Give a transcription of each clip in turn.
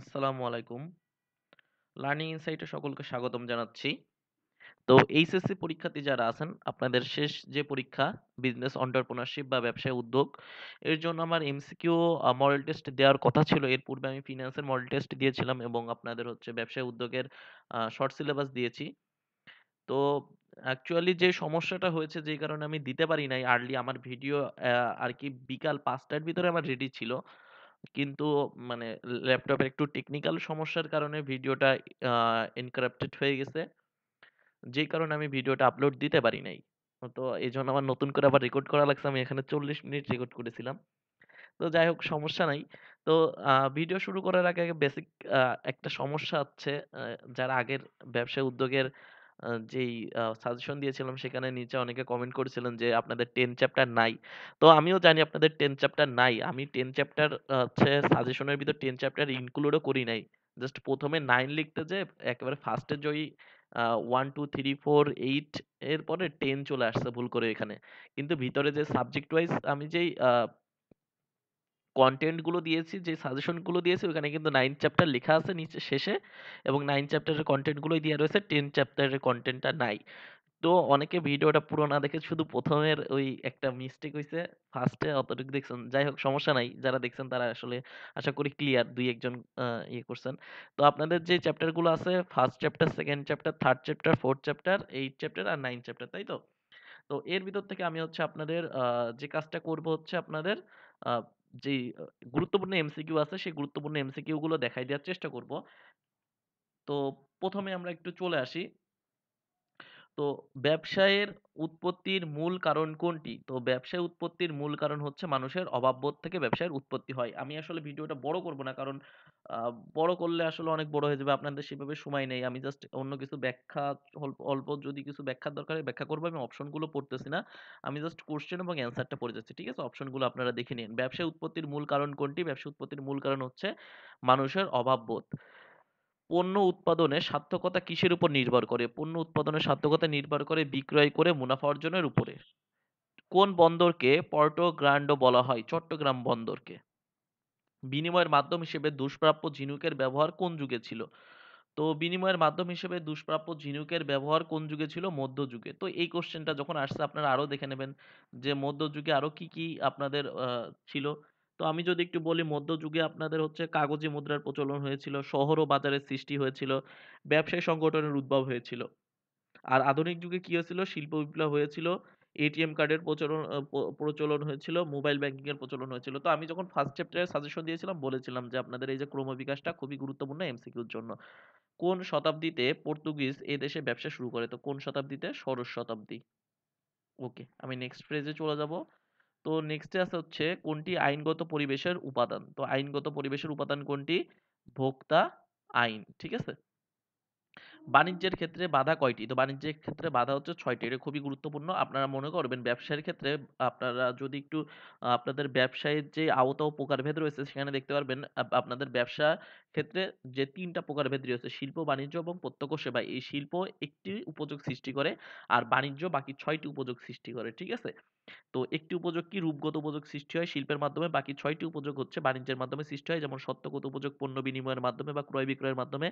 আসসালামু আলাইকুম। লার্নিং ইনসাইটে সকলকে স্বাগতম জানাচ্ছি। তো এইচএসসি পরীক্ষার্থী যারা আছেন, আপনাদের শেষ যে পরীক্ষা বিজনেস এন্টারপ্রেনিউরশিপ বা ব্যবসায় উদ্যোগ, এর জন্য আমার এমসিকিউ মডেল টেস্ট দেওয়ার কথা ছিল। এর পূর্বে আমি ফিন্যান্সের মডেল টেস্ট দিয়েছিলাম এবং আপনাদের হচ্ছে ব্যবসায় উদ্যোগের শর্ট সিলেবাস দিয়েছি। তো অ্যাকচুয়ালি যে সমস্যাটা হয়েছে যেই কারণে আমি দিতে পারি নাই আর্লি আমার ভিডিও আরকি বিকাল ৫ টার ভিতরে আমার রেডি ছিল। কিন্তু মানে ল্যাপটপের একটু টেকনিক্যাল সমস্যার কারণে ভিডিওটা আ encrypted হয়ে গেছে। যেই কারণে আমি ভিডিওটা আপলোড দিতে পারি নাই। তো এজন্য আমার নতুন করে আবার রেকর্ড করা লাগছে। আমি এখানে ৪০ মিনিট রেকর্ড করেছিলাম। তো যাই হোক সমস্যা নাই। তো ভিডিও শুরু করার আগে বেসিক আ একটা সমস্যা হচ্ছে যারা আগের ব্যবসায় উদ্যোগের যেই সাজেশন দিয়েছিলাম সেখানে নিচে অনেকে কমেন্ট করেছিলেন যে আপনাদের 10 চ্যাপ্টার নাই। তো আমিও জানি আপনাদের 10 চ্যাপ্টার নাই। আমি 10 চ্যাপ্টার হচ্ছে সাজেশনের ভিতর 10 চ্যাপ্টার ইনক্লুডও করি নাই। জাস্ট ১ম এ 9 লিখতে যেয়ে একেবারে ফার্স্ট এ যেই 1, 2, 3, 4, 8 এরপরে 10 চলে আসছে ভুল করে এখানে। কিন্তু ভিতরে যে সাবজেক্ট ওয়াইজ আমি যেই কনটেন্ট গুলো দিয়েছি, যে সাজেশন গুলো দিয়েছি ওখানে কিন্তু 9 চ্যাপ্টার লেখা আছে নিচে শেষে এবং 9 চ্যাপ্টারের কনটেন্ট গুলোই দেয়া রয়েছে। 10 চ্যাপ্টারের কনটেন্টটা নাই। তো অনেকে ভিডিওটা পুরো না দেখে শুধু ১ম এর ওই একটা মিস্টেক হইছে। ফার্স্ট এ অতটুকু দেখছেন। যাই হোক সমস্যা নাই। যারা দেখছেন তারা আসলে আশা করি ক্লিয়ার ২-১ জন ইয়ে করছেন। তো আপনাদের যে চ্যাপ্টার গুলো আছে first chapter, second chapter, third chapter, fourth chapter, 8 chapter আর 9 চ্যাপ্টার, তাই তো? তো এর ভিতর থেকে আমি হচ্ছে আপনাদের যে কাজটা করব হচ্ছে আপনাদের আ যেই গুরুত্বপূর্ণ এমসিকিউ আছে সেই গুরুত্বপূর্ণ এমসিকিউ গুলো দেখাই দেওয়ার চেষ্টা করব। তো ১ম এ আমরা একটু চলে আসি। তো ব্যবসায়ের উৎপত্তির মূল কারণ কোনটি? তো ব্যবসায় উৎপত্তির মূল কারণ হচ্ছে মানুষের অভাববোধ থেকে ব্যবসায়ের উৎপত্তি হয়। আমি আসলে ভিডিওটা বড় করব না কারণ আ বড় করলে আসলে অনেক বড় হয়ে যাবে। আপনাদের সেভাবে সময় নেই। আমি জাস্ট অন্য কিছু ব্যাখ্যা অল্প অল্প যদি কিছু ব্যাখ্যার দরকার হয় ব্যাখ্যা করব। আমি অপশনগুলো পড়তেছি না। আমি জাস্ট কোয়েশ্চেন এবং অ্যান্সারটা পড়ে যাচ্ছি। ঠিক আছে? অপশনগুলো আপনারা দেখে নিন। ব্যবসায় উৎপত্তির মূল কারণ কোনটি? ব্যবসায় উৎপত্তির মূল কারণ হচ্ছে মানুষের অভাববোধ। পণ্য উৎপাদনে সার্থকতা কিসের উপর নির্ভর করে? পণ্য উৎপাদনের সার্থকতা নির্ভর করে বিক্রয় করে মুনাফা অর্জনের উপরে। কোন বন্দরকে পোর্টো গ্রান্ডো বলা হয়? চট্টগ্রাম বন্দরকে। বিনিময়ের মাধ্যম হিসেবে দুষ্প্রাপ্য ঝিনুকের ব্যবহার কোন যুগে ছিল? তো বিনিময়ের মাধ্যম হিসেবে দুষ্প্রাপ্য ঝিনুকের ব্যবহার কোন যুগে ছিল? মধ্যযুগে। তো এই কোয়েশ্চেনটা যখন আসছে আপনারা আরো দেখে নেবেন যে মধ্যযুগে আরো কি, কি আপনাদের ছিল। তো আমি যদি একটু বলি মধ্যযুগে আপনাদের হচ্ছে কাগজি মুদ্রার প্রচলন হয়েছিল, শহর ও বাজারের সৃষ্টি হয়েছিল, ব্যবসায়ী সংগঠনের উদ্ভব হয়েছিল। আর আধুনিক যুগে কি হয়েছিল? শিল্প বিপ্লব হয়েছিল, এটিএম কার্ডের প্রচলন হয়েছিল, মোবাইল ব্যাংকিং এর প্রচলন হয়েছিল। তো আমি যখন ফার্স্ট চ্যাপ্টারে সাজেশন দিয়েছিলাম বলেছিলাম যে আপনাদের এই যে ক্রমবিকাশটা খুবই গুরুত্বপূর্ণ এমসিকিউর জন্য। কোন শতাব্দীতে পর্তুগিজ এ দেশে ব্যবসা শুরু করে? তো কোন শতাব্দীতে? ষোড়শ শতাব্দী। ওকে, আমি নেক্সট ফ্রেজে চলে যাব। তো নেক্সটে আছে হচ্ছে কোনটি আইনগত পরিবেশের উপাদান? তো আইনগত পরিবেশের উপাদান কোনটি? ভোক্তা আইন। ঠিক আছে? বাণিজ্যের ক্ষেত্রে বাধা কয়টি? তো বাণিজ্যের ক্ষেত্রে বাধা হচ্ছে ৬ টি। এটা খুবই গুরুত্বপূর্ণ। আপনারা মনে করবেন ব্যবসার ক্ষেত্রে আপনারা যদি একটু আপনাদের ব্যবসায়ের যে আওতা ও প্রকারভেদ রয়েছে সেখানে দেখতে পারবেন আপনাদের ব্যবসা ক্ষেত্রে যে ৩ টা প্রকারভেদ রয়েছে শিল্প, বাণিজ্য এবং প্রত্যক্ষ সেবা। এই শিল্প একটি উপযোগ সৃষ্টি করে আর বাণিজ্য বাকি ৬ টি উপযোগ সৃষ্টি করে। ঠিক আছে? তো একটি উপযোগ কি রূপগত উপযোগ সৃষ্টি হয় শিল্পের মাধ্যমে, বাকি ৬ টি উপযোগ হচ্ছে বাণিজ্যের মাধ্যমে সৃষ্টি হয়। যেমন সত্যগত উপযোগ পণ্য বিনিময়ের মাধ্যমে বা ক্রয় বিক্রয়ের মাধ্যমে,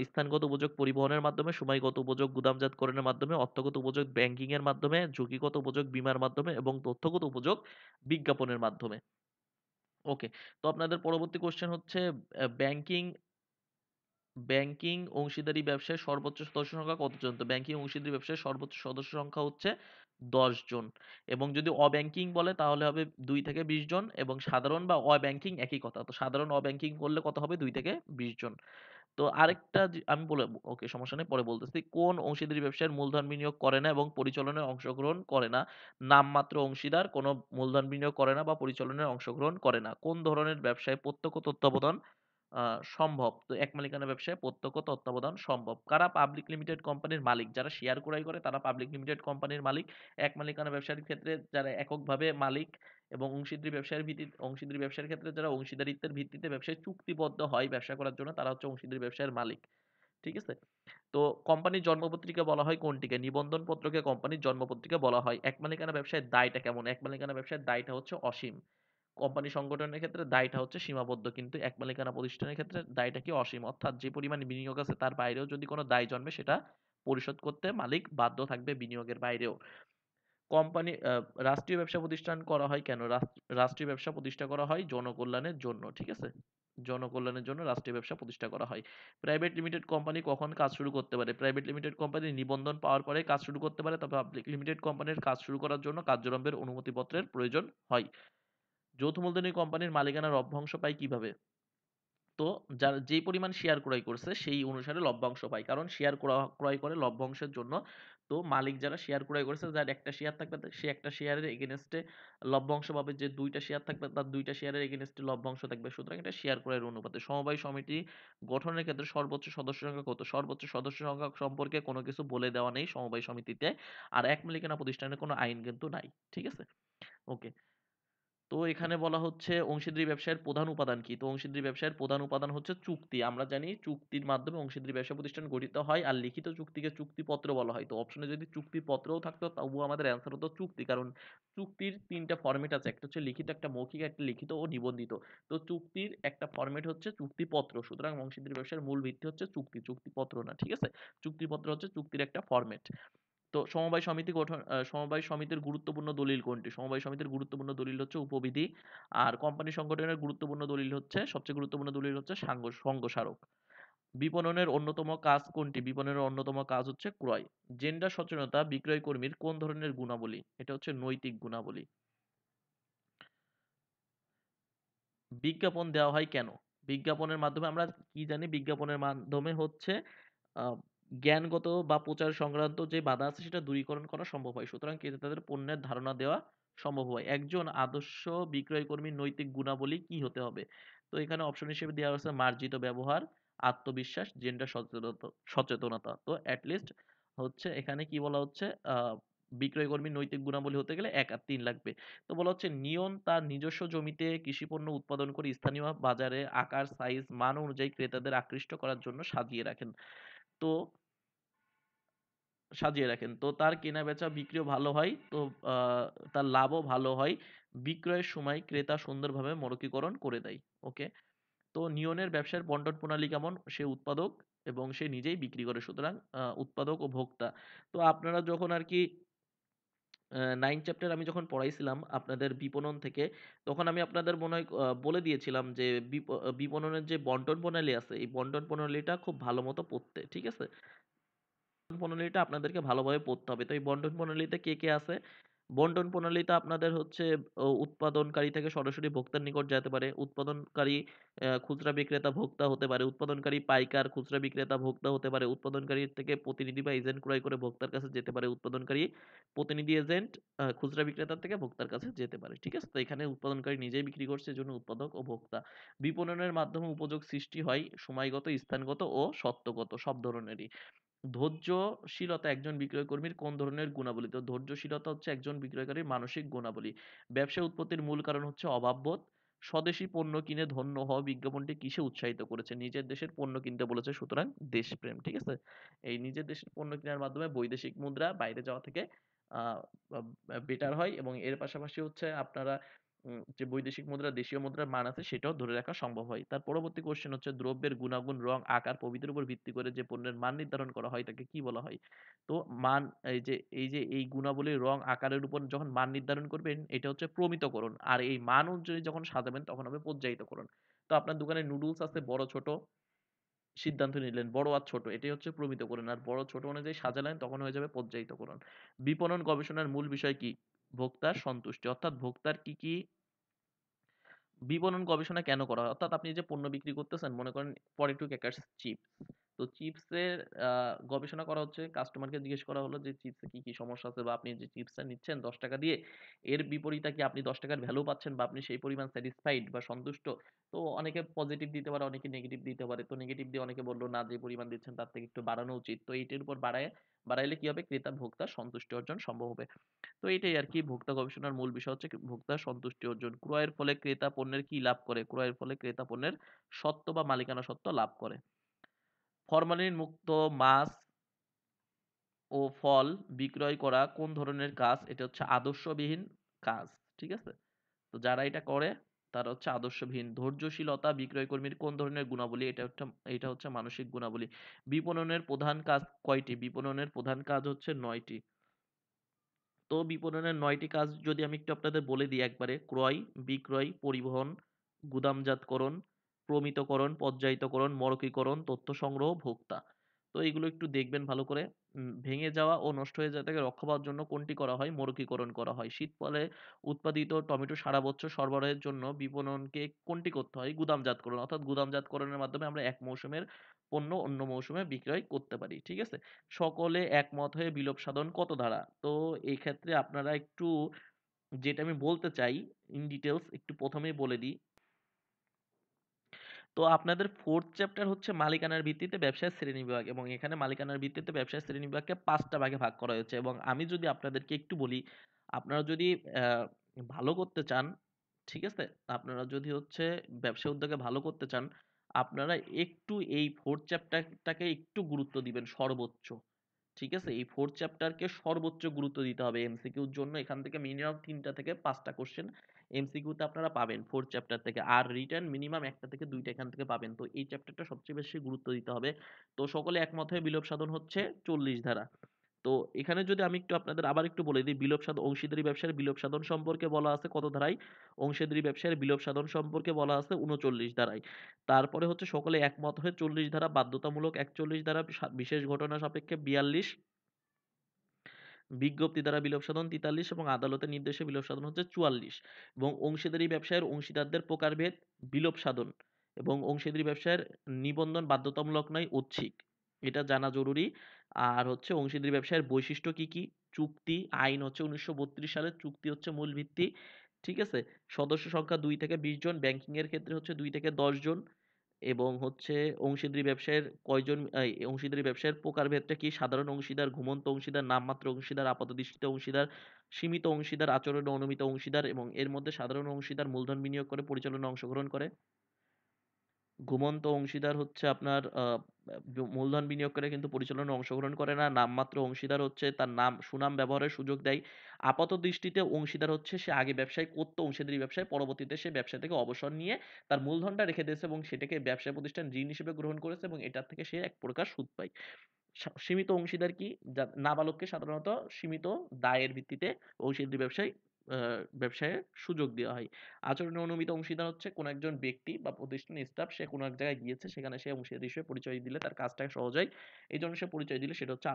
স্থানগত উপযোগ পরিবহনের মাধ্যমে, সময়গত উপযোগ গুদামজাতকরণের মাধ্যমে, অর্থগত উপযোগ ব্যাংকিং এর মাধ্যমে, ঝুঁকিগত উপযোগ বীমার মাধ্যমে এবং তথ্যগত উপযোগ বিজ্ঞাপনের মাধ্যমে। ওকে। তো আপনাদের পরবর্তী কোয়েশ্চেন হচ্ছে ব্যাংকিং ব্যাংকিং অংশীদারি ব্যবসায় সর্বোচ্চ সদস্য সংখ্যা কতজন? তো ব্যাংকিং অংশীদারি ব্যবসায় সর্বোচ্চ সদস্য সংখ্যা হচ্ছে ১০ জন এবং যদি অব্যাংকিং বলে তাহলে হবে ২ থেকে ২০ জন এবং সাধারণ বা অব্যাংকিং একই কথা। তো সাধারণ অব্যাংকিং করলে কত হবে? ২ থেকে ২০ জন। তো আরেকটা আমি বলে ওকে সমস্যা নেই পরে বলতেছি। কোন অংশীদারি ব্যবসায়ের মূলধন বিনিয়োগ করে না এবং পরিচালনায় অংশগ্রহণ করে না? নামমাত্র অংশীদার কোনো মূলধন বিনিয়োগ করে না বা পরিচালনায় অংশগ্রহণ করে না। কোন ধরনের ব্যবসায় প্রত্যক্ষ তত্ত্বাবধান আ সম্ভব? তো এক মালিকানা ব্যবসায় প্রত্যক্ষ তত্ত্বাবধান সম্ভব। কারা পাবলিক লিমিটেড কোম্পানির মালিক? যারা শেয়ার ক্রয় করে তারা পাবলিক লিমিটেড কোম্পানির মালিক। এক মালিকানা ব্যবসার ক্ষেত্রে যারা এককভাবে মালিক এবং অংশীদারি ব্যবসার ক্ষেত্রে যারা অংশীদারিত্বের ভিত্তিতে ব্যবসায় চুক্তিবদ্ধ হয় ব্যবসা করার জন্য তারা হচ্ছে অংশীদারি ব্যবসায়ের মালিক। ঠিক আছে? তো কোম্পানির জন্মপত্রিকা বলা হয় কোনটিকে? নিবন্ধন পত্রকে কোম্পানির জন্মপত্রিকা বলা হয়। এক মালিকানা ব্যবসায়ের দায়টা কেমন? এক মালিকানা ব্যবসায়ের দায়টা হচ্ছে অসীম। কোম্পানি সংগঠনের ক্ষেত্রে দায়টা হচ্ছে সীমাবদ্ধ, কিন্তু এক মালিকানা প্রতিষ্ঠানের ক্ষেত্রে দায়টা কি অসীম, অর্থাৎ যে পরিমাণ বিনিয়োগ আছে তার বাইরেও যদি কোনো দায় জন্মে সেটা পরিশোধ করতে মালিক বাধ্য থাকবে বিনিয়োগের বাইরেও। কোম্পানি রাষ্ট্রীয় ব্যবসা প্রতিষ্ঠান করা হয় কেন? রাষ্ট্রীয় ব্যবসা প্রতিষ্ঠা করা হয় জনকল্যাণের জন্য, ঠিক আছে? জনকল্যাণের জন্য রাষ্ট্রীয় ব্যবসা প্রতিষ্ঠা করা হয়। প্রাইভেট লিমিটেড কোম্পানি কখন কাজ শুরু করতে পারে? প্রাইভেট লিমিটেড কোম্পানি নিবন্ধন পাওয়ার পরে কাজ শুরু করতে পারে, তবে পাবলিক লিমিটেড কোম্পানির কাজ শুরু করার জন্য কার্যরম্ভের অনুমতিপত্রের প্রয়োজন হয়। যৌথ মূলধনী কোম্পানির মালিকানা লভ্যাংশ পায় কিভাবে? তো যার যেই পরিমাণ শেয়ার ক্রয় করছে সেই অনুসারে লভ্যাংশ পায়, কারণ শেয়ার ক্রয় করে লভ্যাংশের জন্য। তো মালিক যারা শেয়ার ক্রয় করেছে, যার একটা শেয়ার থাকবে সে একটা শেয়ারের এগেনস্টে লভ্যাংশ পাবে, যে দুইটা শেয়ার থাকবে তার দুইটা শেয়ারের এগেনস্টে লভ্যাংশ থাকবে। সুতরাং এটা শেয়ার ক্রয়ের অনুপাতে। সমবায় সমিতি গঠনের ক্ষেত্রে সর্বোচ্চ সদস্য সংখ্যা কত? সর্বোচ্চ সদস্য সংখ্যা সম্পর্কে কোনো কিছু বলে দেওয়া নেই সমবায় সমিতিতে। আর এক মালিকানা প্রতিষ্ঠানের কোনো আইন কিন্তু নাই, ঠিক আছে? ওকে। তো এখানে বলা হচ্ছে অংশীদারি ব্যবসায়ের প্রধান উপাদান কি? তো অংশীদারি ব্যবসায়ের প্রধান উপাদান হচ্ছে চুক্তি। আমরা জানি চুক্তির মাধ্যমে অংশীদারি ব্যবসা প্রতিষ্ঠান গঠিত হয়, আর লিখিত চুক্তিকে চুক্তিপত্র বলা হয়। তো অপশনে যদি চুক্তিপত্রও থাকতো তবুও আমাদের অ্যান্সার হতো চুক্তি, কারণ চুক্তির ৩ টা ফরম্যাট আছে। একটা হচ্ছে লিখিত, একটা মৌখিক, একটা লিখিত ও নিবন্ধিত। তো চুক্তির একটা ফরম্যাট হচ্ছে চুক্তিপত্র। সুতরাং অংশীদারি ব্যবসার মূল ভিত্তি হচ্ছে চুক্তি, চুক্তিপত্র না, ঠিক আছে? চুক্তিপত্র হচ্ছে চুক্তির একটা ফরম্যাট। তো সমবায় সমিতি গঠন সমবায় সমিতির গুরুত্বপূর্ণ দলিল কোনটি? সমবায় সমিতির গুরুত্বপূর্ণ দলিল হচ্ছে উপবিধি। আর কোম্পানি সংগঠনের গুরুত্বপূর্ণ দলিল হচ্ছে, সবচেয়ে গুরুত্বপূর্ণ দলিল হচ্ছে সঙ্গ স্মারক। বিপণনের অন্যতম কাজ কোনটি? বিপণনের অন্যতম কাজ হচ্ছে ক্রয়। জেন্ডার সচেতনতা বিক্রয় কর্মীর কোন ধরনের গুণাবলী? এটা হচ্ছে নৈতিক গুণাবলী। বিজ্ঞাপন দেওয়া হয় কেন? বিজ্ঞাপনের মাধ্যমে আমরা কি জানি? বিজ্ঞাপনের মাধ্যমে হচ্ছে আ জ্ঞানগত বা প্রচার সংক্রান্ত যে বাধা আছে সেটা দূরীকরণ করা সম্ভব হয়। সুতরাং ক্রেতাদের পণ্যের ধারণা দেওয়া সম্ভব হয়। একজন আদর্শ বিক্রয় কর্মীর নৈতিক গুণাবলী কি হতে হবে? তো এখানে অপশন হিসেবে দেওয়া হয়েছে মার্জিত ব্যবহার, আত্মবিশ্বাস, জেন্ডার সচেতনতা। তো এট লিস্ট হচ্ছে এখানে কি বলা হচ্ছে, বিক্রয় কর্মীর নৈতিক গুণাবলী হতে গেলে ১ আর ৩ লাগবে। তো বলা হচ্ছে নিয়ন তার নিজস্ব জমিতে কৃষিপণ্য উৎপাদন করে স্থানীয় বাজারে আকার, সাইজ, মান অনুযায়ী ক্রেতাদের আকৃষ্ট করার জন্য তো সাজিয়ে রাখেন। তো তার কেনা-বেচা বিক্রিও ভালো হয়। তো আ তার লাভও ভালো হয়। বিক্রয়ের সময় ক্রেতা সুন্দরভাবে মরকীকরণ করে দেয়। ওকে? তো নিয়নের ব্যবসার বন্টন প্রণালী কেমন? সে উৎপাদক এবং সে নিজেই বিক্রি করে। সুতরাং উৎপাদক ও ভোক্তা। তো আপনারা যখন আরকি 9 চ্যাপ্টার আমি যখন পড়াইছিলাম আপনাদের বিপণন থেকে, তখন আমি আপনাদের মনে হয় বলে দিয়েছিলাম যে বিপণনের যে বন্টন প্রণালী আছে, এই বন্টন প্রণালীটা খুব ভালো মতো পড়তে। ঠিক আছে? প্রণালীটা আপনাদেরকে ভালোভাবে পড়তে হবে। তো এই বন্টন প্রণালীতে কে আছে? বন্টন প্রণালীতে আপনাদের হচ্ছে উৎপাদনকারী থেকে সরাসরি ভোক্তার নিকট যেতে পারে। উৎপাদনকারী খুচরা বিক্রেতা ভোক্তা হতে পারে। উৎপাদনকারী পাইকার খুচরা বিক্রেতা ভোক্তা হতে পারে। উৎপাদনকারীর থেকে প্রতিনিধি বা এজেন্ট ক্রয় করে ভোক্তার কাছে যেতে পারে। উৎপাদনকারী প্রতিনিধি এজেন্ট খুচরা বিক্রেতার থেকে ভোক্তার কাছে যেতে পারে। ঠিক আছে? তো এখানে উৎপাদনকারী নিজেই বিক্রি করছে, এজন্য উৎপাদক ও ভোক্তা। বিপণনের মাধ্যমে উপযোগ সৃষ্টি হয় সময়গত, স্থানগত ও সত্ত্বগত সব ধরনেরই। ধৈর্যশীলতা একজন বিক্রয় কর্মীর কোন ধরনের গুণাবলী? তো ধৈর্যশীলতা হচ্ছে একজন বিক্রয়কারীর মানসিক গুণাবলী। ব্যবসায় উৎপত্তির মূল কারণ হচ্ছে অভাববোধ। স্বদেশী পণ্য কিনে ধন্য হওয়া বিজ্ঞাপনটি কিসে উৎসাহিত করেছে? নিজের দেশের পণ্য কিনতে বলেছে, সুতরাং দেশপ্রেম। ঠিক আছে? এই নিজের দেশের পণ্য কেনার মাধ্যমে বৈদেশিক মুদ্রা বাইরে যাওয়া থেকে আ আ বেটার হয়, এবং এর পাশাপাশি হচ্ছে আপনারা যে বৈদেশিক মুদ্রা দেশীয় মুদ্রার মান আছে সেটাও ধরে রাখা সম্ভব হয়। তার পরবর্তী কোয়েশ্চেন হচ্ছে দ্রব্যের গুণাগুণ, রং, আকার প্রভৃতির উপর ভিত্তি করে যে পণ্যের মান নির্ধারণ করা হয় তাকে কি বলা হয়? তো মান এই গুণাবলীর রং, আকারের উপর যখন মান নির্ধারণ করবেন এটা হচ্ছে প্রমিতকরণ। আর এই মান অনুযায়ী যখন সাজাবেন তখন হবে পর্যায়িতকরণ। তো আপনার দোকানে নুডলস আছে বড় ছোট, সিদ্ধান্ত নিলেন বড় আর ছোট, এটাই হচ্ছে প্রমিতকরণ। আর বড় ছোট অনুযায়ী সাজালেন তখন হয়ে যাবে পর্যায়িতকরণ। বিপণন গবেষণার মূল বিষয় কি? ভোক্তার সন্তুষ্টি, অর্থাৎ ভোক্তার কি বিপণন গবেষণা কেন করা হয়? অর্থাৎ আপনি যে পণ্য বিক্রি করতেছেন, মনে করেন পটেটো ক্র্যাকারস চিপস। তো চিপসের গবেষণা করা হচ্ছে, কাস্টমারকে জিজ্ঞেস করা হলো যে চিপসে কি সমস্যা আছে, বা আপনি যে চিপসটা নিচ্ছেন ৳১০ দিয়ে, এর বিপরীতে কি আপনি ৳১০ র ভ্যালু পাচ্ছেন, বা আপনি সেই পরিমাণ স্যাটিসফাইড বা সন্তুষ্ট? তো অনেকে পজিটিভ দিতে পারে, অনেকে নেগেটিভ দিতে পারে। তো নেগেটিভ দিয়ে অনেকে বলল, "না, যে পরিমাণ দিচ্ছেন তার থেকে একটু বাড়ানো উচিত।" তো এইটার উপর বাড়াইলে কি হবে? ক্রেতা ভোক্তার সন্তুষ্টি অর্জন সম্ভব হবে। তো এটাই আরকি ভোক্তা গবেষণার মূল বিষয় হচ্ছে ভোক্তার সন্তুষ্টি অর্জন। ক্রয়ের ফলে ক্রেতা পণ্যের কি লাভ করে? ক্রয়ের ফলে ক্রেতা পণ্যের স্বত্ব বা মালিকানা সত্ত্ব লাভ করে। ফরমালিন মুক্ত মাছ ও ফল বিক্রয় করা কোন ধরনের কাজ? এটা হচ্ছে আদর্শবিহীন কাজ। ঠিক আছে? তো যারা এটা করে তারা হচ্ছে আদর্শবিহীন। ধৈর্যশীলতা বিক্রয় কর্মীর কোন ধরনের গুণাবলী? এটা হচ্ছে মানসিক গুণাবলী। বিপণনের প্রধান কাজ কয়টি? বিপণনের প্রধান কাজ হচ্ছে ৯ টি। তো বিপণনের ৯ টি কাজ যদি আমি একটু আপনাদের বলে দিই একবারে, ক্রয়, বিক্রয়, পরিবহন, গুদামজাতকরণ, প্রমিতকরণ, পর্যায়িতকরণ, মরকীকরণ, তথ্য সংগ্রহ, ভোক্তা। তো এগুলো একটু দেখবেন ভালো করে। ভেঙে যাওয়া ও নষ্ট হয়ে যাওয়া থেকে রক্ষা পাওয়ার জন্য কোনটি করা হয়? মরকীকরণ করা হয়। শীতকালে উৎপাদিত টমেটো সারা বছর সরবরাহের জন্য বিপণনকে কোনটি করতে হয়? গুদামজাতকরণ। অর্থাৎ গুদামজাতকরণের মাধ্যমে আমরা এক মৌসুমের পণ্য অন্য মৌসুমে বিক্রয় করতে পারি। ঠিক আছে? সকলে একমত হয়ে বিলোপ সাধন কত ধারা? তো এই ক্ষেত্রে আপনারা একটু, যেটা আমি বলতে চাই ইন ডিটেইলস একটু ১ম এই বলে দিই। তো আপনাদের 4th চ্যাপ্টার হচ্ছে মালিকানার ভিত্তিতে ব্যবসায়ের শ্রেণীবিভাগ, এবং এখানে মালিকানার ভিত্তিতে ব্যবসায়ের শ্রেণীবিভাগকে ৫ টা ভাগে ভাগ করা হয়েছে, এবং আমি যদি আপনাদেরকে একটু বলি, আপনারা যদি ভালো করতে চান, ঠিক আছে? আপনারা যদি হচ্ছে ব্যবসা উদ্যোগে ভালো করতে চান, আপনারা একটু এই 4th চ্যাপ্টারটাকে একটু গুরুত্ব দিবেন সর্বোচ্চ। ঠিক আছে? এই 4th চ্যাপ্টারকে সর্বোচ্চ গুরুত্ব দিতে হবে এমসিকিউর জন্য। এখান থেকে মিনিমাম ৩ টা থেকে ৫ টা কোয়েশ্চেন এমসিকিউতে আপনারা পাবেন 4th চ্যাপ্টার থেকে। আর রিটেন মিনিমাম ১ টা থেকে ২ টা এখান থেকে পাবেন। তো এই চ্যাপ্টারটা সবচেয়ে বেশি গুরুত্ব দিতে হবে। তো সকলে একমত হয়ে বিলোপ সাধন হচ্ছে ৪০ ধারা। তো এখানে যদি আমি একটু আপনাদের আবার একটু বলে দিই, বিলোপ সাধন অংশীদারি ব্যবসায়ের বিলোপ সাধন সম্পর্কে বলা আছে কত ধারায়? অংশীদারি ব্যবসায়ের বিলোপ সাধন সম্পর্কে বলা আছে ৩৯ ধারায়। তারপরে হচ্ছে সকলে একমত হয়ে ৪০ ধারা, বাধ্যতামূলক ৪১ ধারা, বিশেষ ঘটনা সাপেক্ষে ৪২, বিজ্ঞপ্তি দ্বারা বিলোপ সাধন ৪৩ এবং আদালতের নির্দেশে বিলোপ সাধন হচ্ছে ৪৪। এবং অংশীদারি ব্যবসায়ের অংশীদারদের প্রকারভেদ, বিলোপ সাধন এবং অংশীদারি ব্যবসায়ের নিবন্ধন বাধ্যতামূলক নয়, ঐচ্ছিক। এটা জানা জরুরি। আর হচ্ছে অংশীদারি ব্যবসায়ের বৈশিষ্ট্য কি, কি? চুক্তি, আইন হচ্ছে ১৯৩২ সালের চুক্তি হচ্ছে মূল ভিত্তি। ঠিক আছে? সদস্য সংখ্যা ২ থেকে ২০ জন, ব্যাংকিং এর ক্ষেত্রে হচ্ছে ২ থেকে ১০ জন। এবং হচ্ছে অংশীদারি ব্যবসায়ের কয়জন, অংশীদারি ব্যবসায়ের প্রকারভেদটা কি? সাধারণ অংশীদার, ঘুমন্ত অংশীদার, নামমাত্র অংশীদার, আপাতদৃষ্টিতে অংশীদার, সীমিত অংশীদার, আচরণে অনুমিত অংশীদার, এবং এর মধ্যে সাধারণ অংশীদার মূলধন বিনিয়োগ করে পরিচালনায় অংশগ্রহণ করে। ঘুমন্ত অংশীদার হচ্ছে আপনার মূলধন বিনিয়োগ করে কিন্তু পরিচালনায় অংশগ্রহণ করে না। নামমাত্র অংশীদার হচ্ছে তার সুনাম ব্যবহারের সুযোগ দেয়। আপাতদৃষ্টিতে অংশীদার হচ্ছে সে আগে ব্যবসায় করত, অংশীদারি ব্যবসায়, পরবর্তীতে সে ব্যবসা থেকে অবসর নিয়ে তার মূলধনটা রেখে দিয়েছে এবং সেটাকে ব্যবসা প্রতিষ্ঠান ঋণ হিসেবে গ্রহণ করেছে এবং এটার থেকে সে এক প্রকার সুদ পায়। সীমিত অংশীদার কি? নাবালককে সাধারণত সীমিত দায়ের ভিত্তিতে অংশীদারি ব্যবসায়ের সুযোগ দেওয়া হয়। আচরণে অনুমিত অংশীদার হচ্ছে কোনো একজন ব্যক্তি বা প্রতিষ্ঠানের স্টাফ, সে কোনো এক জায়গায় গিয়েছে, সেখানে সে অংশীদার হিসেবে পরিচয় দিলে তার কাজটা সহজ হয়। এইজন্য সে পরিচয় দিলে সেটা হচ্ছে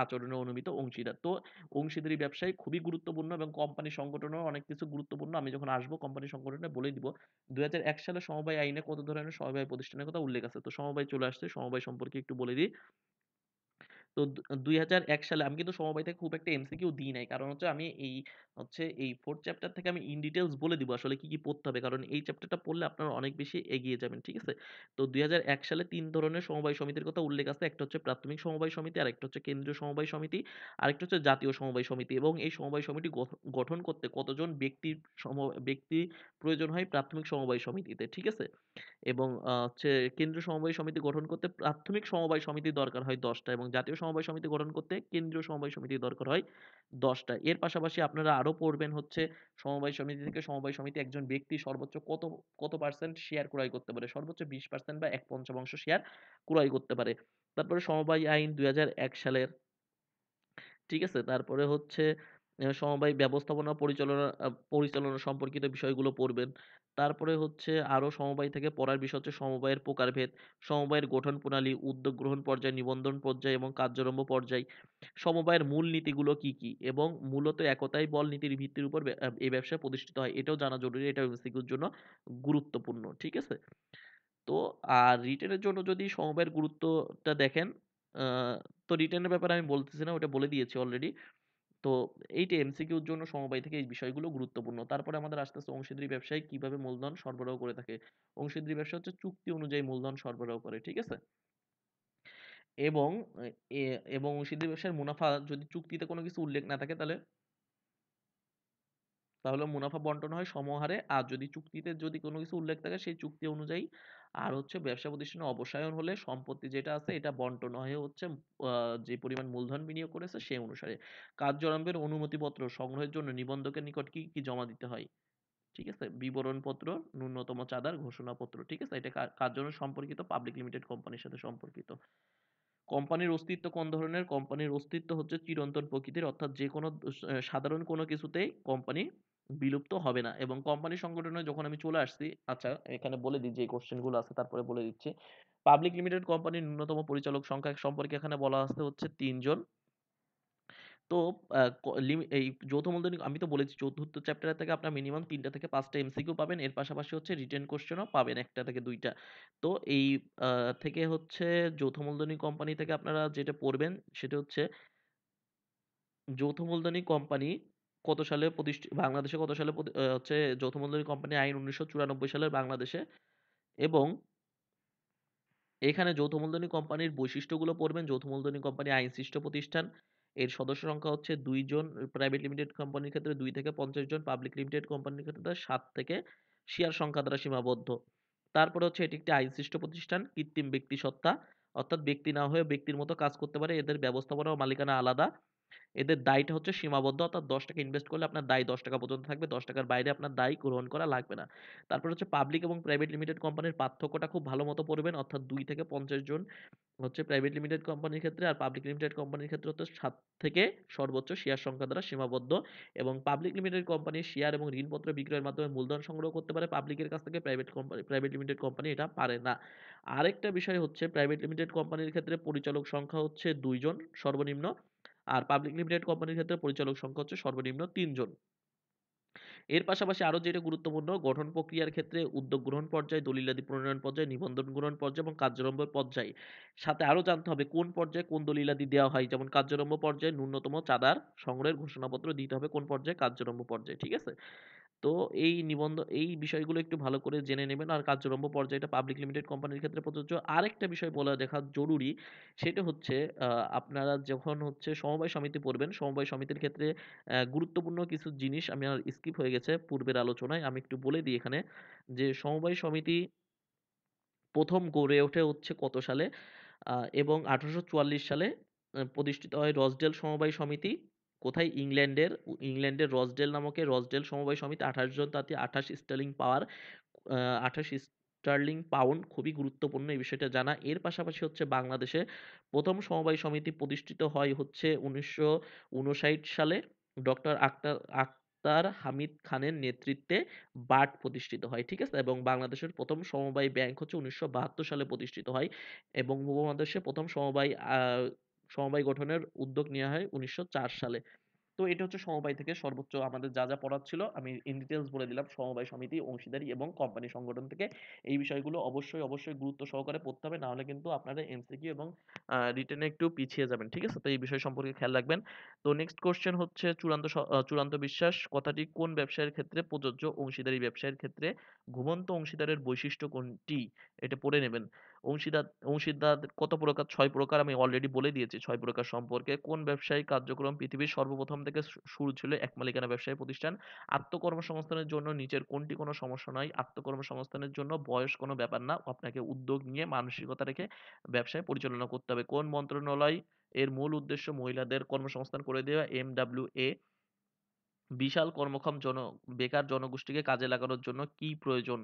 আচরণে অনুমিত অংশীদার। তো অংশীদারি ব্যবসায় খুবই গুরুত্বপূর্ণ এবং কোম্পানি সংগঠনেও অনেক কিছু গুরুত্বপূর্ণ। আমি যখন আসবো কোম্পানি সংগঠনে বলে দিব। ২০০১ সালে সমবায় আইনে কত ধরনের সমবায় প্রতিষ্ঠানের কথা উল্লেখ আছে। তো সমবায় চলে আসছে। সমবায় সম্পর্কে একটু বলে দিই। তো ২০০১ সালে আমি কিন্তু সমবায় থেকে খুব একটা এমসিকিউ দিই নাই। কারণ হচ্ছে আমি এই 4th চ্যাপ্টার থেকে আমি ইন ডিটেইলস বলে দিব আসলে কি, কি পড়তে হবে। কারণ এই চ্যাপ্টারটা পড়লে আপনারা অনেক বেশি এগিয়ে যাবেন। ঠিক আছে? তো ২০০১ সালে ৩ ধরনের সমবায় সমিতির কথা উল্লেখ আছে। একটা হচ্ছে প্রাথমিক সমবায় সমিতি, আরেকটা হচ্ছে কেন্দ্রীয় সমবায় সমিতি, আরেকটা হচ্ছে জাতীয় সমবায় সমিতি। এবং এই সমবায় সমিতি গঠন করতে কতজন ব্যক্তি প্রয়োজন হয় প্রাথমিক সমবায় সমিতিতে। ঠিক আছে? এবং হচ্ছে কেন্দ্রীয় সমবায় সমিতি গঠন করতে প্রাথমিক সমবায় সমিতির দরকার হয় ১০ টা এবং জাতীয় সমবায় সমিতি গঠন করতে কেন্দ্রীয় সমবায় সমিতির দরকার হয় ১০ টা। এর পাশাপাশি আপনারা আরো পড়বেন হচ্ছে সমবায় সমিতি থেকে সমবায় সমিতি একজন ব্যক্তি সর্বোচ্চ কত পার্সেন্ট শেয়ার ক্রয় করতে পারে? সর্বোচ্চ ২০% বা ১/৫ শেয়ার ক্রয় করতে পারে। তারপরে সমবায় আইন ২০০১ সালের। ঠিক আছে? তারপরে হচ্ছে সমবায় ব্যবস্থাপনা পরিচালনা সম্পর্কিত বিষয়গুলো পড়বেন। তারপরে হচ্ছে আরো সমবায় থেকে পড়ার বিষয় হচ্ছে সমবায়ের প্রকারভেদ, সমবায়ের গঠন প্রণালী, উদ্যোগ গ্রহণ পর্যায়, নিবন্ধন পর্যায় এবং কার্যারম্ভ পর্যায়, সমবায়ের মূল নীতিগুলো কি, কি? এবং মূলত একতাই বল নীতির ভিত্তির উপর এই ব্যবসা প্রতিষ্ঠিত হয়। এটাও জানা জরুরি। এটাও এমসিকিউর জন্য গুরুত্বপূর্ণ। ঠিক আছে? তো আর রিটেনের জন্য যদি সমবায়ের গুরুত্বটা দেখেন, আ তো রিটেনের ব্যাপারে আমি বলতেছি না, ওটা বলে দিয়েছি অলরেডি। তো এইটা এমসিকিউর জন্য সমবায় থেকে এই বিষয়গুলো গুরুত্বপূর্ণ। তারপরে আমাদের আসতেছে অংশীদারি ব্যবসায়ী কিভাবে মূলধন সরবরাহ করে থাকে। অংশীদারি ব্যবসা হচ্ছে চুক্তি অনুযায়ী মূলধন সরবরাহ করে। ঠিক আছে? এবং এ এবং অংশীদারি ব্যবসার মুনাফা যদি চুক্তিতে কোনো কিছু উল্লেখ না থাকে তাহলে মুনাফা বন্টন হয় সমহারে। আর যদি চুক্তিতে যদি কোনো কিছু উল্লেখ থাকে সেই চুক্তি অনুযায়ী। আর হচ্ছে ব্যবসা প্রতিষ্ঠানের অবসায়ন হলে সম্পত্তি যেটা আছে এটা বন্টন হয় হচ্ছে আ যে পরিমাণ মূলধন বিনিয়োগ করেছে সে অনুসারে। কার্য আরম্ভের অনুমতিপত্র সংগ্রহের জন্য নিবন্ধকের নিকট কি, কি জমা দিতে হয়? ঠিক আছে? বিবরণপত্র, ন্যূনতম চাঁদার ঘোষণাপত্র। ঠিক আছে? এটা কার জন্য সম্পর্কিত? পাবলিক লিমিটেড কোম্পানির সাথে সম্পর্কিত। কোম্পানির অস্তিত্ব কোন ধরনের? কোম্পানির অস্তিত্ব হচ্ছে চিরন্তন প্রকৃতির, অর্থাৎ যেকোনো সাধারণ কোনো কিছুতেই কোম্পানি বিলুপ্ত হবে না। এবং কোম্পানি সংগঠনে যখন আমি চলে আসছি, আচ্ছা এখানে বলে দিই যে কোশ্চেন গুলো আছে তারপরে বলে দিচ্ছি। পাবলিক লিমিটেড কোম্পানির ন্যূনতম পরিচালক সংখ্যা সম্পর্কে এখানে বলা আছে হচ্ছে ৩ জন। তো আ ক লিমি এই যৌথ মূলধনী আমি তো বলেছি, চতুর্থ চ্যাপ্টার থেকে আপনার মিনিমাম ৩ টা থেকে ৫ টা এমসিকিউ পাবেন। এর পাশাপাশি হচ্ছে রিটেন কোয়েশ্চেনও পাবেন ১ টা থেকে ২ টা। তো এই আ থেকে হচ্ছে যৌথ মূলধনী কোম্পানি থেকে আপনারা যেটা পড়বেন সেটা হচ্ছে যৌথ মূলধনী কোম্পানি কত সালে বাংলাদেশে কত সালে হচ্ছে যৌথ মূলধনী কোম্পানি আইন ১৯৯৪ সালের বাংলাদেশে। এবং এখানে যৌথ মূলধনী কোম্পানির বৈশিষ্ট্যগুলো পড়বেন। যৌথ মূলধনী কোম্পানি আইনসৃষ্ট প্রতিষ্ঠান। এর সদস্য সংখ্যা হচ্ছে ২ জন, প্রাইভেট লিমিটেড কোম্পানির ক্ষেত্রে ২ থেকে ৫০ জন, পাবলিক লিমিটেড কোম্পানির ক্ষেত্রে ৭ থেকে শেয়ার সংখ্যা দ্বারা সীমাবদ্ধ। তারপরে হচ্ছে এটি একটি আইনসৃষ্ট প্রতিষ্ঠান, কৃত্রিম ব্যক্তিসত্তা, অর্থাৎ ব্যক্তি না হয়ে ব্যক্তির মতো কাজ করতে পারে। এদের ব্যবস্থাপনা ও মালিকানা আলাদা। এদের দায়টা হচ্ছে সীমাবদ্ধ, অর্থাৎ ৳১০ ইনভেস্ট করলে আপনার দায় ৳১০ পর্যন্ত থাকবে। ৳১০ র বাইরে আপনার দায় গ্রহণ করা লাগবে না। তারপর হচ্ছে পাবলিক এবং প্রাইভেট লিমিটেড কোম্পানির পার্থক্যটা খুব ভালো মতো পড়বেন। অর্থাৎ ২ থেকে ৫০ জন হচ্ছে প্রাইভেট লিমিটেড কোম্পানির ক্ষেত্রে, আর পাবলিক লিমিটেড কোম্পানির ক্ষেত্রে হচ্ছে ৭ থেকে সর্বোচ্চ শেয়ার সংখ্যা দ্বারা সীমাবদ্ধ। এবং পাবলিক লিমিটেড কোম্পানি শেয়ার এবং ঋণপত্র বিক্রয়ের মাধ্যমে মূলধন সংগ্রহ করতে পারে পাবলিকের কাছ থেকে, প্রাইভেট লিমিটেড কোম্পানি এটা পারে না। আরেকটা বিষয় হচ্ছে প্রাইভেট লিমিটেড কোম্পানির ক্ষেত্রে পরিচালক সংখ্যা হচ্ছে ২ জন সর্বনিম্ন। আর পাবলিক লিমিটেড কোম্পানির ক্ষেত্রে পরিচালক সংখ্যা হচ্ছে সর্বনিম্ন ৩ জন। এর পাশাপাশি আরো যেটা গুরুত্বপূর্ণ, গঠন প্রক্রিয়ার ক্ষেত্রে উদ্যোগ গ্রহণ পর্যায়, দলিলাদি প্রণয়ন পর্যায়, নিবন্ধন গ্রহণ পর্যায় এবং কার্যারম্ভ পর্যায়। সাথে আরো জানতে হবে কোন পর্যায়ে কোন দলিলাদি দেওয়া হয়। যেমন কার্যারম্ভ পর্যায়ে ন্যূনতম চাঁদার সংগ্রহের ঘোষণাপত্র দিতে হবে কোন পর্যায়ে? কার্যারম্ভ পর্যায়ে। ঠিক আছে? তো এই বিষয়গুলো একটু ভালো করে জেনে নেবেন। আর কার্যক্রম পর্যায়টা পাবলিক লিমিটেড কোম্পানির ক্ষেত্রে প্রযোজ্য। আরেকটা বিষয় বলে রাখা জরুরি, সেটা হচ্ছে আ আপনারা যখন হচ্ছে সমবায় সমিতি পড়বেন, সমবায় সমিতির ক্ষেত্রে গুরুত্বপূর্ণ কিছু জিনিস আমি আর স্কিপ হয়ে গেছে পূর্বের আলোচনায়। আমি একটু বলে দিই এখানে যে সমবায় সমিতি ১ম গড়ে ওঠে হচ্ছে কত সালে? এবং ১৮৪৪ সালে প্রতিষ্ঠিত হয় রসডেল সমবায় সমিতি। কোথায়? ইংল্যান্ডের রসডেল নামকে রসডেল সমবায় সমিতি, ২৮ জন তাঁতি, ২৮ স্টার্লিং পাওয়ার, ২৮ স্টার্লিং পাউন্ড, খুবই গুরুত্বপূর্ণ এই বিষয়টা জানা। এর পাশাপাশি হচ্ছে বাংলাদেশে ১ম সমবায় সমিতি প্রতিষ্ঠিত হয় হচ্ছে ১৯৫৯ সালে ডক্টর আক্তার হামিদ খানের নেতৃত্বে বার্ড প্রতিষ্ঠিত হয়। ঠিক আছে? এবং বাংলাদেশের ১ম সমবায় ব্যাংক হচ্ছে ১৯৭২ সালে প্রতিষ্ঠিত হয়। এবং উপমহাদেশে ১ম সমবায় গঠনের উদ্যোগ নেয়া হয় ১৯০৪ সালে। তো এটা হচ্ছে সমবায় থেকে সর্বোচ্চ আমাদের যা পড়ার ছিল আমি ইন ডিটেইলস বলে দিলাম। সমবায় সমিতি, অংশীদারি এবং কোম্পানি সংগঠন থেকে। এই বিষয়গুলো অবশ্যই গুরুত্ব সহকারে পড়তে হবে। না হলে কিন্তু আপনারা এমসিকিউ এবং রিটেন এ একটু পিছিয়ে যাবেন। ঠিক আছে? তো এই বিষয় সম্পর্কে খেয়াল রাখবেন। তো নেক্সট কোয়েশ্চেন হচ্ছে চূড়ান্ত বিশ্বাস কথাটি কোন ব্যবসায়ের ক্ষেত্রে প্রযোজ্য? অংশীদারি ব্যবসায়ের ক্ষেত্রে ঘুমন্ত অংশীদারের বৈশিষ্ট্য কোনটি? এটা পড়ে নেবেন। অংশীদার কত প্রকার? ৬ প্রকার, আমি অলরেডি বলে দিয়েছি ৬ প্রকার সম্পর্কে। কোন ব্যবসায়িক কার্যক্রম পৃথিবীর সর্বপ্রথম থেকে শুরু ছিল এক মালিকানা ব্যবসায়ী প্রতিষ্ঠান? আত্মকর্মসংস্থানের জন্য নিচের কোনটি কোনো সমস্যা নয়? আত্মকর্মসংস্থানের জন্য বয়স কোনো ব্যাপার না। আপনাকে উদ্যোগ নিয়ে মানসিকতা রেখে ব্যবসায় পরিচালনা করতে হবে। কোন মন্ত্রণালয় এর মূল উদ্দেশ্য মহিলাদের কর্মসংস্থান করে দেওয়া? MWA। বিশাল বেকার জনগোষ্ঠীকে কাজে লাগানোর জন্য কি প্রয়োজন?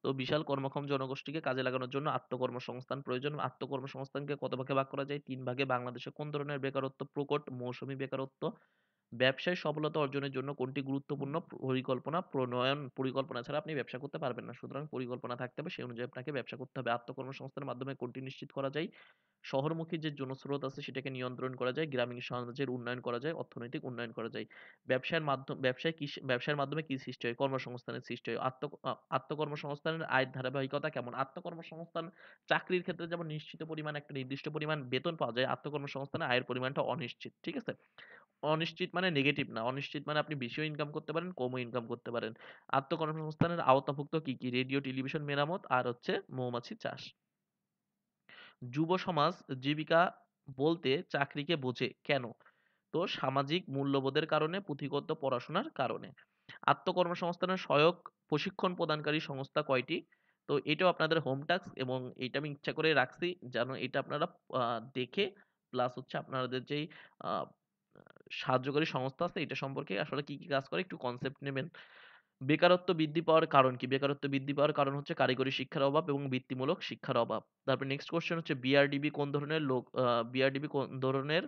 তো বিশাল কর্মক্ষম জনগোষ্ঠীকে কাজে লাগানোর জন্য আত্মকর্মসংস্থান প্রয়োজন। আত্মকর্মসংস্থানকে কত ভাগে ভাগ করা যায়? ৩ ভাগে। বাংলাদেশে কোন ধরনের বেকারত্ব প্রকট? মৌসুমী বেকারত্ব। ব্যবসায় সফলতা অর্জনের জন্য কোনটি গুরুত্বপূর্ণ? পরিকল্পনা প্রণয়ন। পরিকল্পনা ছাড়া আপনি ব্যবসা করতে পারবেন না। সুতরাং পরিকল্পনা থাকতে হবে, সেই অনুযায়ী আপনাকে ব্যবসা করতে হবে। আত্মকর্মসংস্থানের মাধ্যমে কোনটি নিশ্চিত করা যায়? শহরমুখী যে জনস্রোত আছে সেটাকে নিয়ন্ত্রণ করা যায়, গ্রামীণ সমাজের উন্নয়ন করা যায়, অর্থনৈতিক উন্নয়ন করা যায়। ব্যবসায়ের মাধ্যমে কি সৃষ্টি হয়? কর্মসংস্থানের সৃষ্টি হয়। আত্মকর্মসংস্থানের আয়ের ধারাবাহিকতা কেমন? আত্মকর্মসংস্থান চাকরির ক্ষেত্রে যেমন নিশ্চিত পরিমাণ একটা নির্দিষ্ট পরিমাণ বেতন পাওয়া যায়, আত্মকর্মসংস্থানে আয়ের পরিমাণটা অনিশ্চিত। ঠিক আছে? অনিশ্চিত মানে নেগেটিভ না। অনিশ্চিত মানে আপনি বেশিও ইনকাম করতে পারেন, কমও ইনকাম করতে পারেন। আত্মকর্মসংস্থানের আওতাভুক্ত কি, কি? রেডিও, টেলিভিশন মেরামত আর হচ্ছে মৌমাছি চাষ। যুব সমাজ জীবিকা বলতে চাকরিকে বোঝে কেন? তো সামাজিক মূল্যবোধের কারণে, পুঁথিগত পড়াশোনার কারণে। আত্মকর্মসংস্থানের সহায়ক প্রশিক্ষণ প্রদানকারী সংস্থা কয়টি? তো এটাও আপনাদের হোম টাস্ক এবং এটা আমি ইচ্ছা করে রাখছি যেন এটা আপনারা দেখে প্লাস হচ্ছে আপনাদের যেই আ সাহায্যকারী সংস্থা আছে এটা সম্পর্কে আসলে কি, কি কাজ করে একটু কনসেপ্ট নেবেন। বেকারত্ব বৃদ্ধি পাওয়ার কারণ কি? বেকারত্ব বৃদ্ধি পাওয়ার কারণ হচ্ছে কারিগরি শিক্ষার অভাব এবং বৃত্তিমূলক শিক্ষার অভাব। তারপর নেক্সট কোয়েশ্চেন হচ্ছে বিআরডিবি কোন ধরনের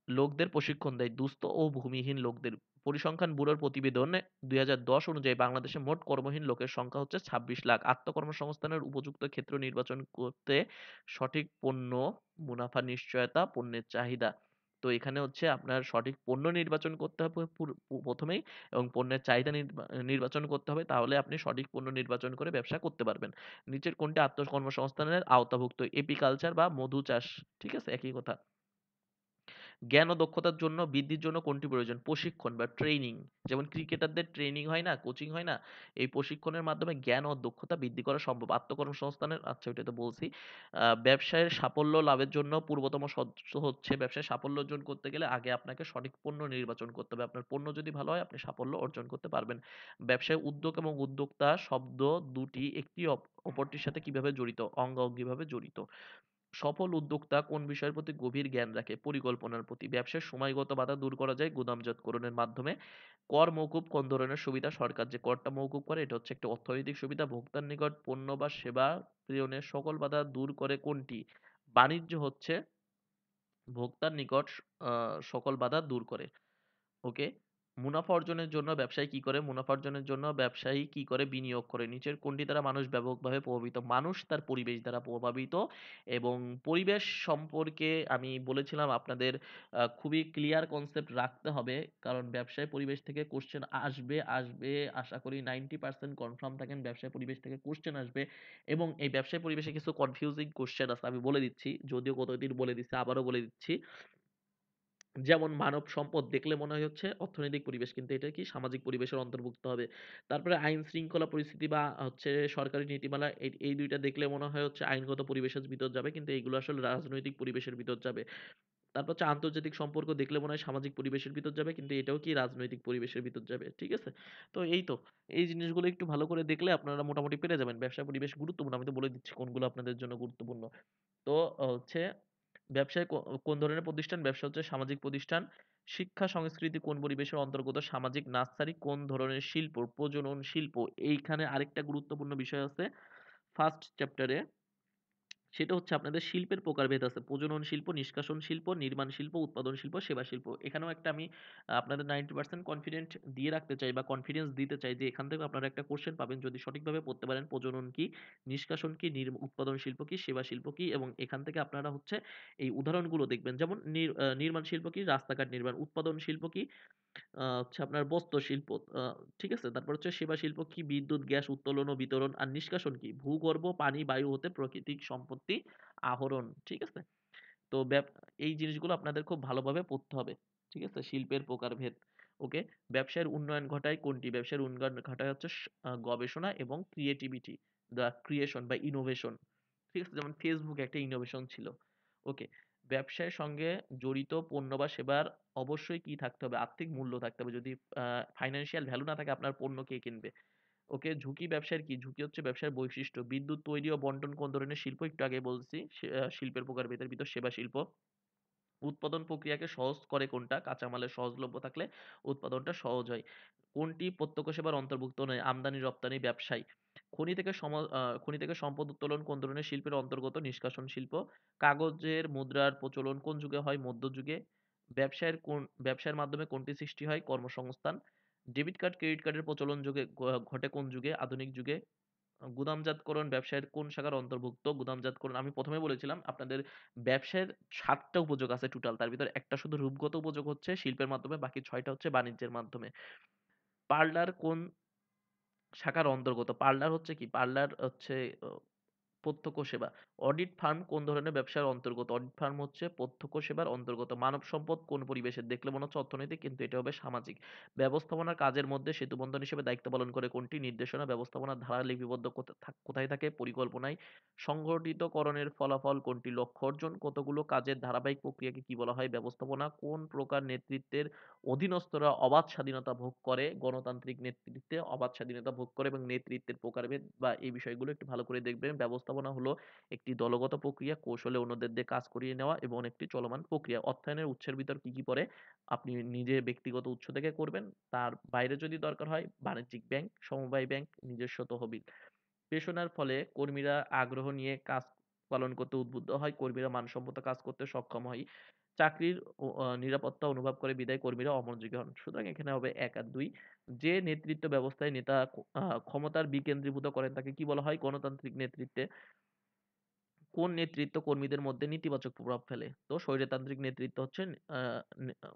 লোকদের প্রশিক্ষণ দেয়? দুস্থ ও ভূমিহীন লোকদের। পরিসংখ্যান ব্যুরোর প্রতিবেদনে ২০১০ অনুযায়ী বাংলাদেশে মোট কর্মহীন লোকের সংখ্যা হচ্ছে ২৬ লাখ। আত্মকর্মসংস্থানের উপযুক্ত ক্ষেত্র নির্বাচন করতে সঠিক পণ্য, মুনাফা নিশ্চয়তা, পণ্যের চাহিদা। তো এখানে হচ্ছে আপনার সঠিক পণ্য নির্বাচন করতে হবে প্রথমেই, এবং পণ্যের চাহিদা নির্বাচন করতে হবে, তাহলে আপনি সঠিক পণ্য নির্বাচন করে ব্যবসা করতে পারবেন। নিচের কোনটি আত্মকর্মসংস্থানের আওতাভুক্ত? এপিকালচার বা মধু চাষ। ঠিক আছে? একই কথা। জ্ঞান ও দক্ষতার জন্য বৃদ্ধির জন্য কোনটি প্রয়োজন? প্রশিক্ষণ বা ট্রেনিং। যেমন ক্রিকেটারদের ট্রেনিং হয় না, কোচিং হয় না? এই প্রশিক্ষণের মাধ্যমে জ্ঞান ও দক্ষতা বৃদ্ধি করা সম্ভব। আত্মকর্মসংস্থানের, আচ্ছা ওইটা তো বলছি। ব্যবসায়ের সাফল্য লাভের জন্য পূর্বতম শর্ত হচ্ছে, ব্যবসায় সাফল্য অর্জন করতে গেলে আগে আপনাকে সঠিক পণ্য নির্বাচন করতে হবে। আপনার পণ্য যদি ভালো হয়, আপনি সাফল্য অর্জন করতে পারবেন। ব্যবসায় উদ্যোগ এবং উদ্যোক্তা শব্দ দুটি একটি অপরটির সাথে কিভাবে জড়িত? অঙ্গাঅঙ্গিভাবে জড়িত। সফল উদ্যোক্তা কোন বিষয়ের প্রতি গভীর জ্ঞান রাখে? পরিকল্পনার প্রতি। ব্যবসার সময়গত বাধা দূর করা যায় গুদামজাতকরণের মাধ্যমে। কর মওকুফ কোন ধরনের সুবিধা? সরকার যে করটা মওকুফ করে, এটা হচ্ছে একটা অর্থনৈতিক সুবিধা। ভোক্তার নিকট পণ্য বা সেবা প্রেরণের সকল বাধা দূর করে কোনটি? বাণিজ্য হচ্ছে ভোক্তার নিকট সকল বাধা দূর করে। ওকে। মুনাফা অর্জনের জন্য ব্যবসায়ী কি করে? মুনাফা অর্জনের জন্য ব্যবসায়ী কি করে? বিনিয়োগ করে। নিচের কোনটি দ্বারা মানুষ ব্যাপকভাবে প্রভাবিত? মানুষ তার পরিবেশ দ্বারা প্রভাবিত, এবং পরিবেশ সম্পর্কে আমি বলেছিলাম আপনাদের খুবই ক্লিয়ার কনসেপ্ট রাখতে হবে। কারণ ব্যবসায় পরিবেশ থেকে কোশ্চেন আসবে। আশা করি 90% কনফার্ম থাকেন ব্যবসায় পরিবেশ থেকে কোশ্চেন আসবে, এবং এই ব্যবসায় পরিবেশে কিছু কনফিউজিং কোশ্চেন আছে। আমি বলে দিচ্ছি। যদিও গতদিন বলে দিচ্ছি, আবারও বলে দিচ্ছি। যেমন মানব সম্পদ দেখলে মনে হয় হচ্ছে অর্থনৈতিক পরিবেশ, কিন্তু এটা কি সামাজিক পরিবেশের অন্তর্ভুক্ত হবে। তারপরে আইন শৃঙ্খলা পরিস্থিতি বা হচ্ছে সরকারি নীতিমালা, এই ২ টা দেখলে মনে হয় হচ্ছে আইনগত পরিবেশের ভিতর যাবে, কিন্তু এইগুলো আসলে রাজনৈতিক পরিবেশের ভিতর যাবে। তারপর হচ্ছে আন্তর্জাতিক সম্পর্ক দেখলে মনে হয় সামাজিক পরিবেশের ভিতর যাবে, কিন্তু এটাও কি রাজনৈতিক পরিবেশের ভিতর যাবে। ঠিক আছে? তো এই জিনিসগুলো একটু ভালো করে দেখলে আপনারা মোটামুটি পেরে যাবেন। ব্যবসা পরিবেশ গুরুত্বপূর্ণ। আমি তো বলে দিচ্ছি কোনগুলো আপনাদের জন্য গুরুত্বপূর্ণ। তো হচ্ছে ব্যবসায় কোন ধরনের প্রতিষ্ঠান? ব্যবসা হচ্ছে সামাজিক প্রতিষ্ঠান। শিক্ষা সংস্কৃতি কোন পরিবেশের অন্তর্গত? সামাজিক। নার্সারি কোন ধরনের শিল্প? প্রজনন শিল্প। এইখানে আরেকটা গুরুত্বপূর্ণ বিষয় আছে ফার্স্ট চ্যাপ্টারে, সেটা হচ্ছে আপনাদের শিল্পের প্রকারভেদ আছে। প্রজনন শিল্প, নিষ্কাশন শিল্প, নির্মাণ শিল্প, উৎপাদন শিল্প, সেবা শিল্প। এখানেও একটা আমি আপনাদের 90% কনফিডেন্ট দিয়ে রাখতে চাই বা কনফিডেন্স দিতে চাই যে এখান থেকেও আপনারা একটা কোয়েশ্চেন পাবেন যদি সঠিকভাবে পড়তে পারেন। প্রজনন কি, নিষ্কাশন কি, উৎপাদন শিল্প কি, সেবা শিল্প কি, এবং এখান থেকে আপনারা হচ্ছে এই উদাহরণগুলো দেখবেন। যেমন নির্মাণ শিল্প কি? রাস্তাঘাট নির্মাণ। উৎপাদন শিল্প কি? হচ্ছে আপনার বস্ত্র শিল্প। আ ঠিক আছে? তারপর হচ্ছে সেবা শিল্প কি? বিদ্যুৎ, গ্যাস উত্তোলন ও বিতরণ। আর নিষ্কাশন কি? ভূগর্ভ পানি, বায়ু হতে প্রাকৃতিক সম্পত্তি আহরণ। ঠিক আছে? তো এই জিনিসগুলো আপনাদের খুব ভালোভাবে পড়তে হবে। ঠিক আছে? শিল্পের প্রকারভেদ। ওকে? ব্যবসায়ের উন্নয়ন ঘটায় কোনটি? ব্যবসায়ের উন্নয়ন ঘটায় হচ্ছে গবেষণা এবং ক্রিয়েটিভিটি, দ্যা ক্রিয়েশন বা ইনোভেশন। ঠিক আছে? যেমন Facebook একটা ইনোভেশন ছিল। ওকে? ব্যবসায়ের সঙ্গে জড়িত পণ্য বা সেবার অবশ্যই কি থাকতে হবে? আর্থিক মূল্য থাকতে হবে। যদি আ ফাইন্যান্সিয়াল ভ্যালু না থাকে, আপনার পণ্য কে কিনবে? ওকে? ঝুঁকি ব্যবসায়ের কি? ঝুঁকি হচ্ছে ব্যবসার বৈশিষ্ট্য। বিদ্যুৎ তৈরি ও বন্টন কোন ধরনের শিল্প? একটু আগে বলছি। শিল্পের প্রকারভেদের ভিতর সেবা শিল্প। উৎপাদন প্রক্রিয়াকে সহজ করে কোনটা? কাঁচামালের সহজলভ্য থাকলে উৎপাদনটা সহজ হয়। কোনটি প্রত্যক্ষ সেবার অন্তর্ভুক্ত নয়? আমদানি রপ্তানি ব্যবসায়। খনি থেকে সম্পদ উত্তোলন কোন ধরনের শিল্পের অন্তর্গত? নিষ্কাশন শিল্প। কাগজের মুদ্রার প্রচলন কোন যুগে হয়? মধ্যযুগে। ব্যবসায়ের মাধ্যমে কোনটি সৃষ্টি হয়? কর্মসংস্থান। ডেবিট কার্ড, ক্রেডিট কার্ডের প্রচলন ঘটে কোন যুগে? আধুনিক যুগে। গুদামজাতকরণ ব্যবসায়ের কোন শাখার অন্তর্ভুক্ত? গুদামজাতকরণ আমি ১ম এ বলেছিলাম আপনাদের ব্যবসায়ের ৭ টা উপযোগ আছে টোটাল। তার ভিতরে একটা শুধু রূপগত উপযোগ হচ্ছে শিল্পের মাধ্যমে, বাকি ৬ টা হচ্ছে বাণিজ্যের মাধ্যমে। পার্লার কোন শাখার অন্তর্গত? পার্লার হচ্ছে কি? পার্লার হচ্ছে অ প্রত্যক্ষ সেবা। অডিট ফার্ম কোন ধরনের ব্যবসার অন্তর্গত? অডিট ফার্ম হচ্ছে প্রত্যক্ষ সেবার অন্তর্গত। মানব সম্পদ কোন পরিবেশের? দেখলে মনে হচ্ছে অর্থনৈতিক, কিন্তু এটা হবে সামাজিক। ব্যবস্থাপনার কাজের মধ্যে সেতুবন্ধন হিসেবে দায়িত্ব পালন করে কোনটি? নির্দেশনা। ব্যবস্থাপনার ধারা লিপিবদ্ধ কোথায় থাকে? পরিকল্পনায়। সংগঠিতকরণের ফলাফল কোনটি? লক্ষ্য অর্জন। কতগুলো কাজের ধারাবাহিক প্রক্রিয়াকে কি বলা হয়? ব্যবস্থাপনা। কোন প্রকার নেতৃত্বের অধীনস্থরা অবাধ স্বাধীনতা ভোগ করে? গণতান্ত্রিক নেতৃত্বে অবাধ স্বাধীনতা ভোগ করে, এবং নেতৃত্বের প্রকারভেদ বা এই বিষয়গুলো একটু ভালো করে দেখবেন। ব্যবস্থাপনা হলো একটি দলগত প্রক্রিয়া, কৌশলে অন্যদের দিয়ে কাজ করিয়ে নেওয়া এবং একটি চলমান প্রক্রিয়া। অর্থায়নের উৎসের ভিতর কি, কি পড়ে? আপনি নিজে ব্যক্তিগত উৎস থেকে করবেন। তার বাইরে যদি দরকার হয় বাণিজ্যিক ব্যাংক, সমবায় ব্যাংক, নিজস্ব তহবিল। পেশনার ফলে কর্মীরা আগ্রহ নিয়ে কাজ পালন করতে উদ্বুদ্ধ হয়, কর্মীরা মানসম্মত কাজ করতে সক্ষম হয়। চাকরির নিরাপত্তা অনুভব করে বিদায় কর্মীরা অমনোযোগী হন। সুতরাং এখানে হবে ১ আর ২। যে নেতৃত্ব ব্যবস্থায় নেতা ক্ষমতার বিকেন্দ্রীভূত করেন তাকে কি বলা হয়? গণতান্ত্রিক নেতৃত্বে। কোন নেতৃত্ব কর্মীদের মধ্যে নেতিবাচক প্রভাব ফেলে? তো স্বৈরতান্ত্রিক নেতৃত্ব হচ্ছে আ নে আ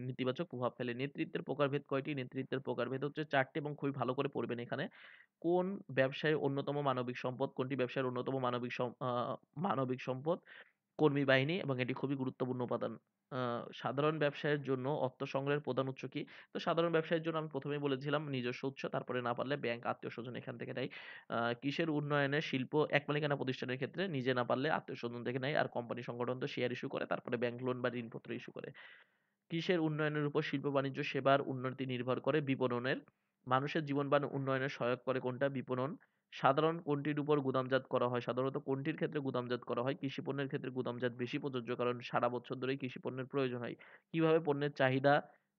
নেতিবাচক প্রভাব ফেলে। নেতৃত্বের প্রকারভেদ কয়টি? নেতৃত্বের প্রকারভেদ হচ্ছে ৪ টি এবং খুবই ভালো করে পড়বেন এখানে। কোন ব্যবসায়ের অন্যতম মানবিক সম্পদ? কোনটি ব্যবসায়ের অন্যতম মানবিক সম্পদ? কর্মী বাহিনী এবং এটি খুবই গুরুত্বপূর্ণ উপাদান। আ সাধারণ ব্যবসায়ের জন্য অর্থ সংগ্রহের প্রধান উৎস কি? তো সাধারণ ব্যবসায়ের জন্য আমি ১ম এই বলেছিলাম নিজস্ব উৎস, তারপরে না পারলে ব্যাংক, আত্মীয়স্বজন এখান থেকে নেয়। কিসের উন্নয়নে শিল্প এক মালিকানা প্রতিষ্ঠানের ক্ষেত্রে নিজে না পারলে আত্মীয়স্বজন থেকে নেয়। আর কোম্পানি সংগঠন তো শেয়ার ইস্যু করে, তারপরে ব্যাংক লোন বা ঋণপত্র ইস্যু করে। কিসের উন্নয়নের উপর শিল্প বাণিজ্য সেবার উন্নতি নির্ভর করে? বিপণনের। মানুষের জীবনমান উন্নয়নে সহায়ক করে কোনটা? বিপণন। সাধারণ কোনটির উপর গুদামজাত করা হয়? সাধারণত কোনটির ক্ষেত্রে গুদামজাত করা হয়? কৃষি পণ্যের ক্ষেত্রে গুদামজাত বেশি প্রযোজ্য, কারণ সারা বছর ধরেই কৃষি পণ্যের প্রয়োজন হয়। কিভাবে পণ্যের চাহিদা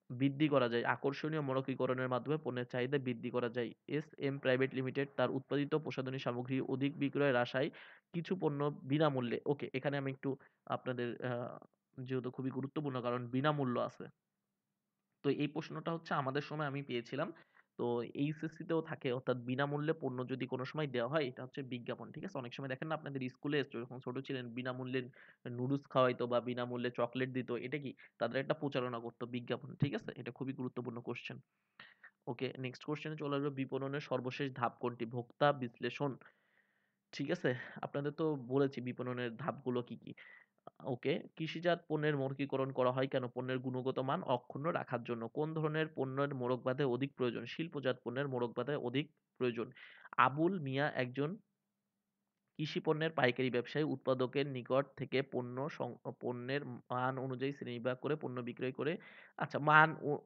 বৃদ্ধি করা যায়? আকর্ষণীয় মৌলিকীকরণের মাধ্যমে পণ্যের চাহিদা বৃদ্ধি করা যায়। এস.এম প্রাইভেট লিমিটেড তার উৎপাদিত প্রসাধনী সামগ্রী অধিক বিক্রয়ের আশায় কিছু পণ্য বিনামূল্যে, ওকে, এখানে আমি একটু আপনাদের যেহেতু খুবই গুরুত্বপূর্ণ কারণ বিনামূল্য আছে। তো এই প্রশ্নটা হচ্ছে আমাদের সময় আমি পেয়েছিলাম। তো এইচএসসি তেও থাকে, অর্থাৎ বিনামূল্যে পণ্য যদি কোনো সময় দেওয়া হয় এটা হচ্ছে বিজ্ঞাপন। ঠিক আছে? অনেক সময় দেখেন না আপনাদের স্কুলে যখন ছোট ছিলেন বিনামূল্যে নুডলস খাওয়াইতো বা বিনামূল্যে চকোলেট দিত। এটা কি? তাদের একটা প্রচারণা করত, বিজ্ঞাপন। ঠিক আছে? এটা খুবই গুরুত্বপূর্ণ কোয়েশ্চেন। ওকে, নেক্সট কোয়েশ্চেনে চলে আসবে। বিপণনের সর্বশেষ ধাপ কোনটি? ভোক্তা বিশ্লেষণ। ঠিক আছে? আপনাদের তো বলেছি বিপণনের ধাপগুলো কি, কি। ওকে। কৃষিজাত পণ্যের মৌখিকরণ করা হয় কেন? পণ্যের গুণগত মান অক্ষুণ্ণ রাখার জন্য। কোন ধরনের পণ্যের মোড়ক বাঁধে অধিক প্রয়োজন? শিল্পজাত পণ্যের মোড়ক বাঁধে অধিক প্রয়োজন। আবুল মিয়া একজন কৃষি পণ্যের পাইকারি ব্যবসায়ী। উৎপাদকের নিকট থেকে পণ্যের মান অনুযায়ী শ্রেণীবিভাগ করে পণ্য বিক্রয় করে। আচ্ছা,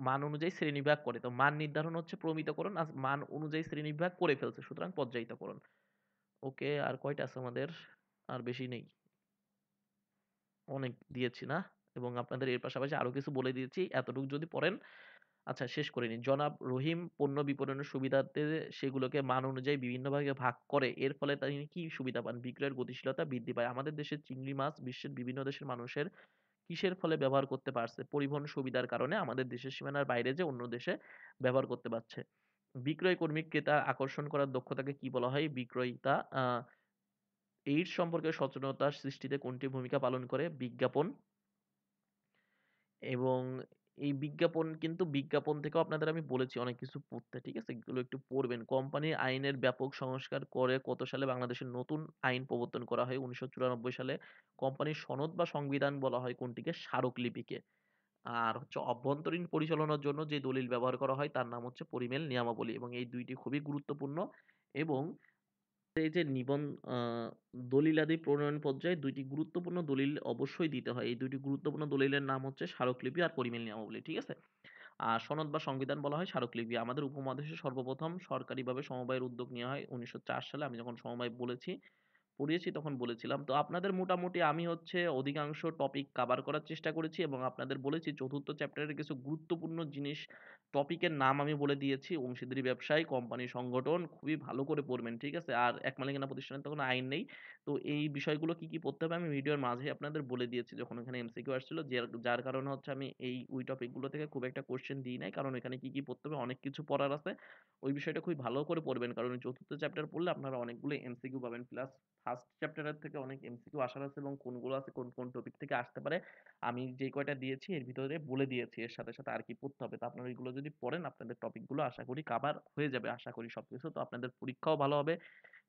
মান অনুযায়ী শ্রেণীবিভাগ করে। তো মান নির্ধারণ হচ্ছে প্রমিতকরণ, আর মান অনুযায়ী শ্রেণীবিভাগ করে ফেলছে। সুতরাং পর্যায়িতকরণ। ওকে, আর কয়টা আছে আমাদের? আর বেশি নেই। অনেক দিয়েছি না? এবং আপনাদের এর পাশাপাশি আরো কিছু বলে দিয়েছি। এতটুকু যদি পড়েন, আচ্ছা শেষ করে নিই। জনাব রহিম পণ্য বিপণনের সুবিধার্থে সেগুলোকে মান অনুযায়ী বিভিন্ন ভাগে ভাগ করে। এর ফলে তিনি কি সুবিধা পান? বিক্রয়ের গতিশীলতা বৃদ্ধি পায়। আমাদের দেশের চিংড়ি মাছ বিশ্বের বিভিন্ন দেশের মানুষের কিসের ফলে ব্যবহার করতে পারছে? পরিবহন সুবিধার কারণে আমাদের দেশের সীমানার বাইরে যেয়ে অন্য দেশে ব্যবহার করতে পারছে। বিক্রয় কর্মী ক্রেতা আকর্ষণ করার দক্ষতাকে কি বলা হয়? বিক্রয়িতা। এইডস সম্পর্কে সচেতনতা সৃষ্টিতে কোনটি ভূমিকা পালন করে? বিজ্ঞাপন। এবং এই বিজ্ঞাপন কিন্তু বিজ্ঞাপন থেকেও আপনাদের আমি বলেছি অনেক কিছু পড়তে। ঠিক আছে? এগুলো একটু পড়বেন। কোম্পানি আইনের ব্যাপক সংস্কার করে কত সালে বাংলাদেশের নতুন আইন প্রবর্তন করা হয়? ১৯৯৪ সালে। কোম্পানির সনদ বা সংবিধান বলা হয় কোনটিকে? স্মারকলিপিকে। আর হচ্ছে অভ্যন্তরীণ পরিচালনার জন্য যে দলিল ব্যবহার করা হয় তার নাম হচ্ছে পরিমেল নিয়মাবলী, এবং এই ২ টি খুবই গুরুত্বপূর্ণ। এবং এই যে আ দলিলাদি প্রণয়ন পর্যায়ে ২ টি গুরুত্বপূর্ণ দলিল অবশ্যই দিতে হয়। এই ২ টি গুরুত্বপূর্ণ দলিলের নাম হচ্ছে স্মারকলিপি আর পরিমেল নিয়মাবলী। ঠিক আছে? আর সনদ বা সংবিধান বলা হয় স্মারকলিপি। আমাদের উপমহাদেশে সর্বপ্রথম সরকারিভাবে সমবায়ের উদ্যোগ নেওয়া হয় ১৯০৪ সালে। আমি যখন সমবায় পড়িয়েছি তখন বলেছিলাম। তো আপনাদের মোটামুটি আমি হচ্ছে অধিকাংশ টপিক কাভার করার চেষ্টা করেছি এবং আপনাদের বলেছি ৪র্থ চ্যাপ্টারের কিছু গুরুত্বপূর্ণ জিনিস, টপিকের নাম আমি বলে দিয়েছি। অংশীদারি ব্যবসায়, কোম্পানি সংগঠন খুবই ভালো করে পড়বেন। ঠিক আছে? আর এক মালিকানা প্রতিষ্ঠানের তো কোনো আইন নেই। তো এই বিষয়গুলো কি, কি পড়তে হবে আমি ভিডিওর মাঝেই আপনাদের বলে দিয়েছি যখন ওখানে এমসিকিউ আসছিল। যার কারণে হচ্ছে আমি ওই টপিকগুলো থেকে খুব একটা কোয়েশ্চেন দিই নাই। কারণ এখানে কি, কি পড়তে হবে অনেক কিছু পড়ার আছে। ওই বিষয়টা খুবই ভালো করে পড়বেন। কারণ ওই ৪র্থ চ্যাপ্টার পড়লে আপনারা অনেকগুলো এমসিকিউ পাবেন। প্লাস ফার্স্ট চ্যাপ্টারের থেকে অনেক এমসিকিউ আসার আছে এবং কোনগুলো আছে কোন টপিক থেকে আসতে পারে আমি যেই কয়টা দিয়েছি এর ভিতরে বলে দিয়েছি। এর সাথে, সাথে আর কি পড়তে হবে। তো আপনারা এগুলো যদি পড়েন আপনাদের টপিকগুলো আশা করি কাভার হয়ে যাবে। আশা করি সবকিছু। তো আপনাদের পরীক্ষাও ভালো হবে।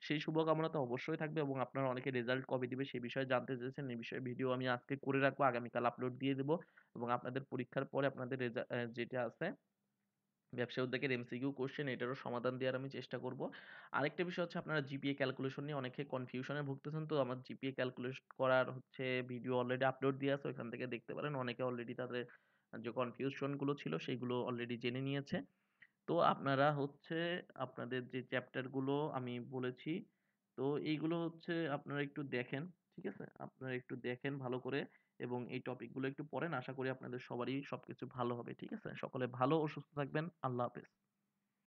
সেই শুভকামনা তো অবশ্যই থাকবে এবং আপনারা অনেকে রেজাল্ট কবে দিবে সে বিষয়ে জানতে চেয়েছেন। এই বিষয়ে ভিডিও আমি আজকে করে রাখবো। আগামীকাল আপলোড দিয়ে দেব এবং আপনাদের পরীক্ষার পরে আপনাদের যেটা আছে ব্যবসায় উদ্যোগের এমসিকিউ কোশ্চেন এটারও সমাধান দেওয়ার আমি চেষ্টা করব। আরেকটা বিষয় হচ্ছে আপনারা জিপিএ ক্যালকুলেশন নিয়ে অনেকে কনফিউশনে ভুগতেছেন। তো আমার জিপিএ ক্যালকুলেশন করার হচ্ছে ভিডিও অলরেডি আপলোড দেওয়া আছে। ওখান থেকে দেখতে পারেন। অনেকে অলরেডি তাদের যে কনফিউশন গুলো ছিল সেগুলো অলরেডি জেনে নিয়েছে। তো আপনারা হচ্ছে আপনাদের যে চ্যাপ্টার গুলো আমি বলেছি, তো তো এইগুলো হচ্ছে আপনারা একটু দেখেন, ঠিক আছে? আপনারা একটু দেখেন ভালো করে এবং এই টপিকগুলো একটু পড়েন। আশা করি আপনাদের সবারই সবকিছু ভালো হবে, ঠিক আছে? সকলে ভালো ও সুস্থ থাকবেন। আল্লাহ হাফেজ।